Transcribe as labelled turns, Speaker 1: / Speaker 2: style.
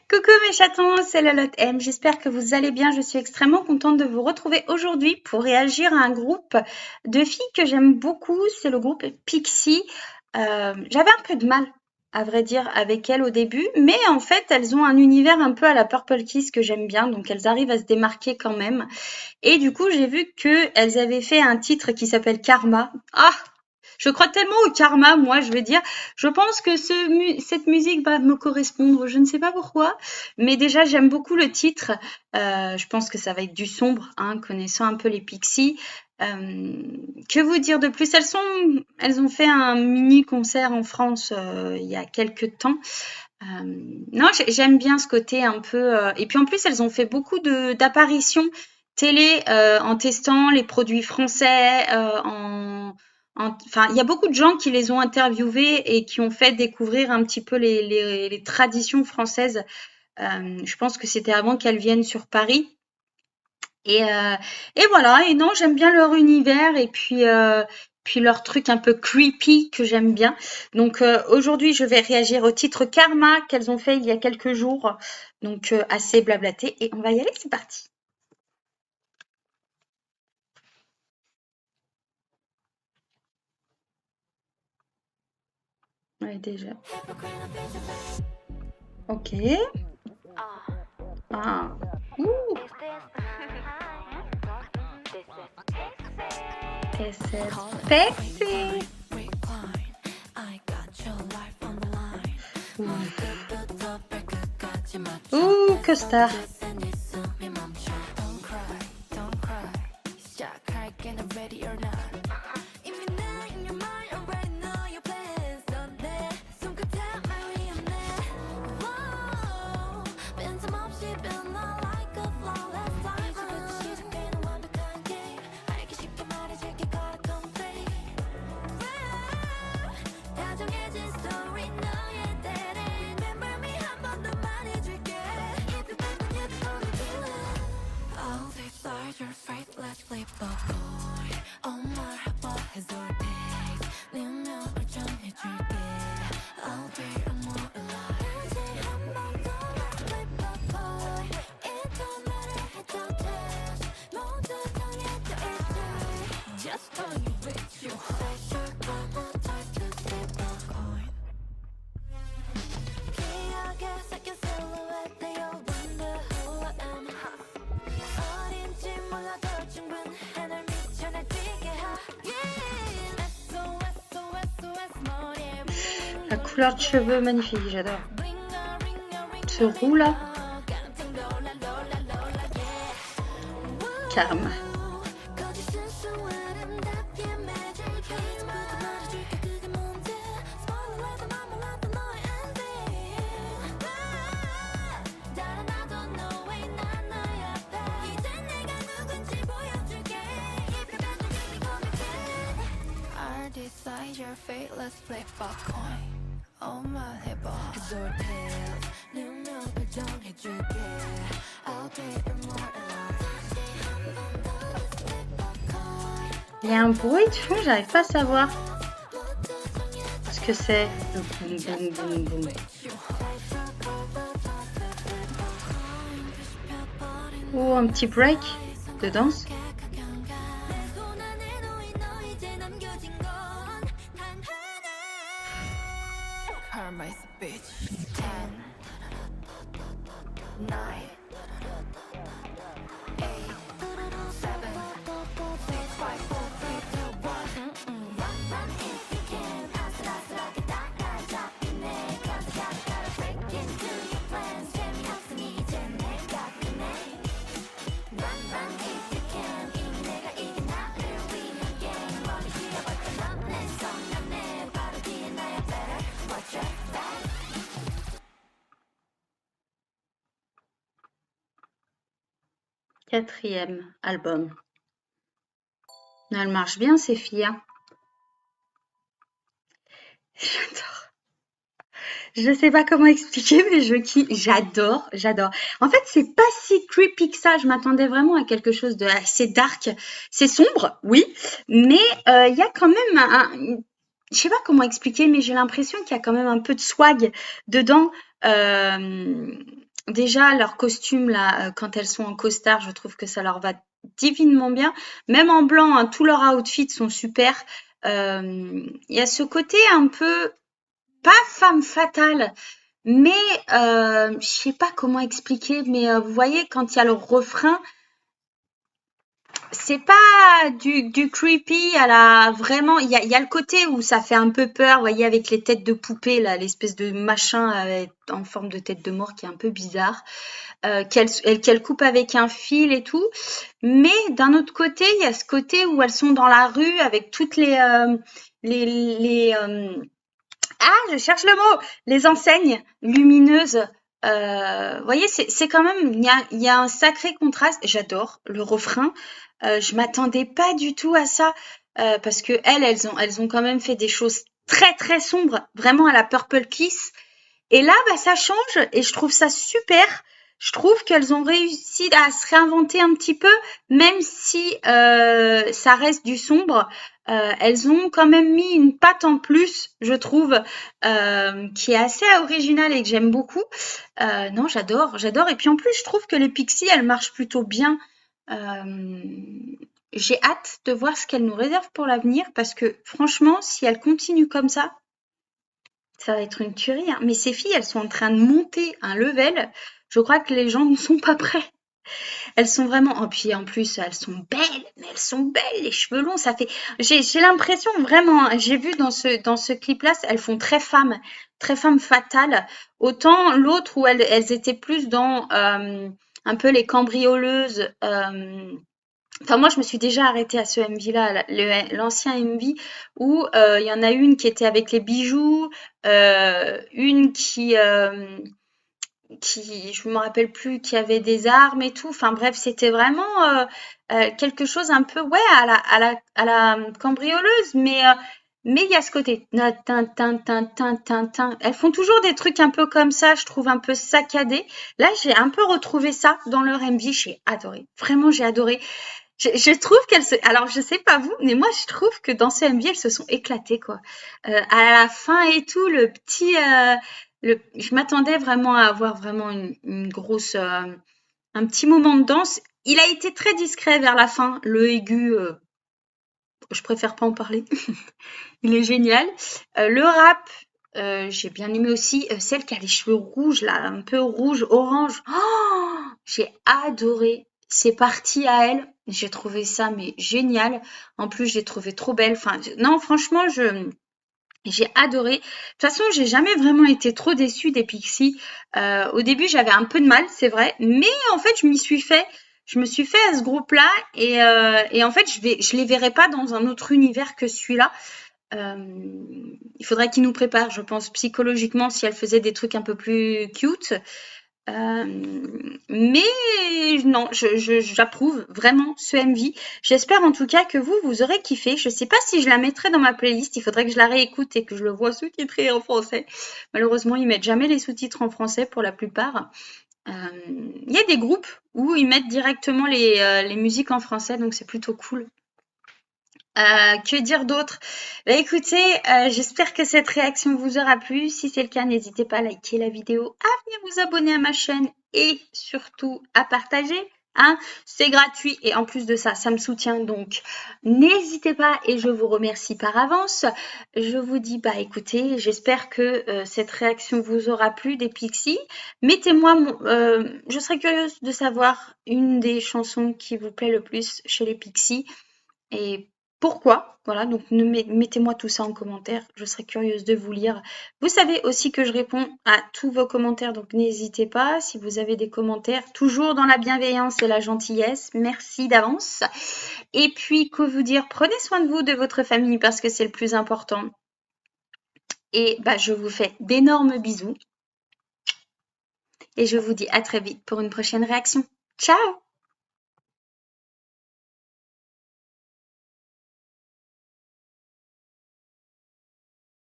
Speaker 1: Coucou mes chatons, c'est Lolotte M. J'espère que vous allez bien. Je suis extrêmement contente de vous retrouver aujourd'hui pour réagir à un groupe de filles que j'aime beaucoup. C'est le groupe Pixie. J'avais un peu de mal, à vrai dire, avec elles au début, mais en fait, elles ont un univers un peu à la Purple Kiss que j'aime bien, donc elles arrivent à se démarquer quand même. Et du coup, j'ai vu qu'elles avaient fait un titre qui s'appelle Karma. Ah, je crois tellement au karma, moi, je veux dire. Je pense que cette musique va me correspondre, je ne sais pas pourquoi, mais déjà, j'aime beaucoup le titre. Je pense que ça va être du sombre, hein, connaissant un peu les Pixies. Que vous dire de plus? Elles ont fait un mini concert en France il y a quelques temps. Non, j'aime bien ce côté un peu. Et puis en plus, elles ont fait beaucoup d'apparitions télé en testant les produits français, enfin, il y a beaucoup de gens qui les ont interviewées et qui ont fait découvrir un petit peu les traditions françaises. Je pense que c'était avant qu'elles viennent sur Paris. Et, euh, et voilà, et non, j'aime bien leur univers et puis leur truc un peu creepy que j'aime bien. Donc aujourd'hui, je vais réagir au titre Karma qu'elles ont fait il y a quelques jours. Donc assez blablaté et on va y aller, c'est parti. Ouais, déjà. Ok. Ah. Ouh. Et c'est sexy. Ouh. Ouh, que star. La couleur de cheveux magnifique, j'adore. Ce roux là, Karma. Il y a un bruit de fond, j'arrive pas à savoir ce que c'est. Le boum boum boum boum. Ou un petit break de danse. Quatrième album. Elle marche bien ces filles, hein. J'adore. Je sais pas comment expliquer, mais je kiffe. J'adore, j'adore. En fait, c'est pas si creepy que ça. Je m'attendais vraiment à quelque chose de assez dark. C'est sombre, oui, mais il y a quand même je sais pas comment expliquer, mais j'ai l'impression qu'il y a quand même un peu de swag dedans. Déjà, leurs costumes, là, quand elles sont en costard, je trouve que ça leur va divinement bien. Même en blanc, hein, tous leurs outfits sont super. Il y a ce côté un peu, pas femme fatale, mais je sais pas comment expliquer, mais vous voyez, quand il y a le refrain, c'est pas du creepy à la vraiment. Il y a le côté où ça fait un peu peur, vous voyez, avec les têtes de poupée, là, l'espèce de machin en forme de tête de mort qui est un peu bizarre, qu'elle coupe avec un fil et tout. Mais d'un autre côté, il y a ce côté où elles sont dans la rue avec toutes les ah, je cherche le mot, les enseignes lumineuses. Vous voyez, c'est quand même, il y a un sacré contraste. J'adore le refrain. Je m'attendais pas du tout à ça parce que elles ont quand même fait des choses très très sombres, vraiment à la Purple Kiss. Et là, bah, ça change et je trouve ça super. Je trouve qu'elles ont réussi à se réinventer un petit peu, même si ça reste du sombre. Elles ont quand même mis une patte en plus, je trouve, qui est assez originale et que j'aime beaucoup. Non, j'adore, j'adore. Et puis en plus, je trouve que les Pixies, elles marchent plutôt bien. Euh, j'ai hâte de voir ce qu'elles nous réservent pour l'avenir parce que franchement, si elles continuent comme ça va être une tuerie, hein. Mais ces filles, elles sont en train de monter un level. Je crois que les gens ne sont pas prêts. Elles sont vraiment. Oh, puis en plus, elles sont belles. Mais elles sont belles. Les cheveux longs, ça fait. J'ai l'impression vraiment, hein. J'ai vu dans ce clip-là, elles font très femme fatale. Autant l'autre où elles étaient plus dans un peu les cambrioleuses. Enfin, moi, je me suis déjà arrêtée à ce MV-là, l'ancien MV, où il y en a une qui était avec les bijoux, une qui, je me rappelle plus, qui avait des armes et tout. Enfin bref, c'était vraiment quelque chose un peu, ouais, à la cambrioleuse, mais il y a ce côté. Tin, tin, tin, tin, tin, tin. Elles font toujours des trucs un peu comme ça, je trouve un peu saccadés. Là, j'ai un peu retrouvé ça dans leur MV, j'ai adoré. Vraiment, j'ai adoré. Je trouve qu'elles se alors je sais pas vous, mais moi je trouve que dans ce MV, elles se sont éclatées quoi. À la fin et tout, je m'attendais vraiment à avoir vraiment une grosse, un petit moment de danse. Il a été très discret vers la fin, le aigu, je préfère pas en parler. Il est génial. Le rap, j'ai bien aimé aussi, celle qui a les cheveux rouges là, un peu rouge, orange. Oh! J'ai adoré. C'est parti à elle. J'ai trouvé ça mais génial. En plus, j'ai trouvé trop belle. Enfin, non, franchement, j'ai adoré. De toute façon, j'ai jamais vraiment été trop déçue des Pixies. Au début, j'avais un peu de mal, c'est vrai, mais en fait, je me suis fait à ce groupe-là et en fait, je les verrai pas dans un autre univers que celui-là. Il faudrait qu'ils nous préparent, je pense, psychologiquement, si elles faisaient des trucs un peu plus cute. Mais non, j'approuve vraiment ce MV. J'espère en tout cas que vous aurez kiffé. Je sais pas si je la mettrai dans ma playlist. Il faudrait que je la réécoute et que je le vois sous-titré en français. Malheureusement, ils mettent jamais les sous-titres en français pour la plupart. Euh, Il y a des groupes où ils mettent directement les musiques en français, donc c'est plutôt cool. Que dire d'autre? Bah, écoutez, j'espère que cette réaction vous aura plu. Si c'est le cas, n'hésitez pas à liker la vidéo, à venir vous abonner à ma chaîne et surtout à partager, hein. C'est gratuit et en plus de ça, ça me soutient donc n'hésitez pas et je vous remercie par avance. Je vous dis, bah écoutez, j'espère que cette réaction vous aura plu des Pixies. Mettez-moi, je serais curieuse de savoir une des chansons qui vous plaît le plus chez les Pixies et pourquoi? Voilà, donc mettez-moi tout ça en commentaire, je serais curieuse de vous lire. Vous savez aussi que je réponds à tous vos commentaires, donc n'hésitez pas. Si vous avez des commentaires, toujours dans la bienveillance et la gentillesse, merci d'avance. Et puis, que vous dire, prenez soin de vous, de votre famille, parce que c'est le plus important. Et bah, je vous fais d'énormes bisous et je vous dis à très vite pour une prochaine réaction. Ciao!